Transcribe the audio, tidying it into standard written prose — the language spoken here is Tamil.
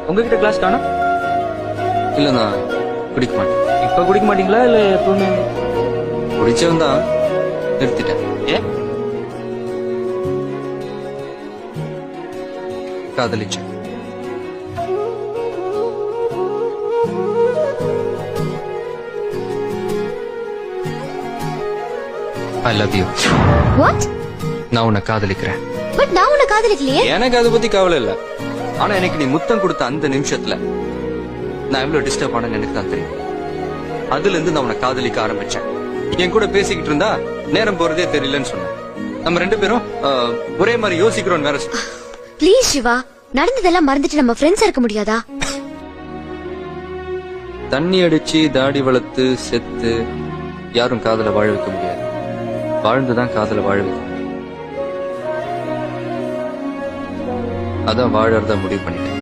உங்ககிட்ட கிளாஸ் காணோம்? இல்ல நான் குடிக்க மாட்டேன். இப்ப குடிக்க மாட்டீங்களா இல்ல எப்பவுமே? குடிச்சவன் தான், நிறுத்திட்டேன். ஏன்? காதலிச்சேன். I love you. வாட்? நான் உன்னை காதலிக்கிறேன். பட் நான் உன்னை காதலிக்கலையே. எனக்கு அதை பத்தி கவலை இல்ல. ஆனா எனக்கு நீ முத்தம் கொடுத்த அந்த நிமிஷத்துல நான் எவ்வளவு டிஸ்டர்ப் ஆனேன்னு எனக்கு தான் தெரியும். அதுல இருந்து நான் உன்னை காதலிக்க ஆரம்பிச்சேன். என் கூட பேசிக்கிட்டு இருந்தா நேரம் போறதே தெரியலன்னு சொன்னேன். நம்ம 2 பேரும் ஒரே மாதிரி யோசிக்கிறோம் வேற. ப்ளீஸ் சிவா, நடந்ததெல்லாம் மறந்துட்டு நம்ம ஃப்ரெண்ட்ஸ் இருக்க முடியாதா? தண்ணி அடிச்சு தாடி வளர்த்து செத்து யாரும் காதல வாழ வைக்க முடியாது. வாழ்ந்துதான் காதல வாழ வைக்க முடியும். அதான் வாழறதா முடிவு பண்ணிட்டேன்.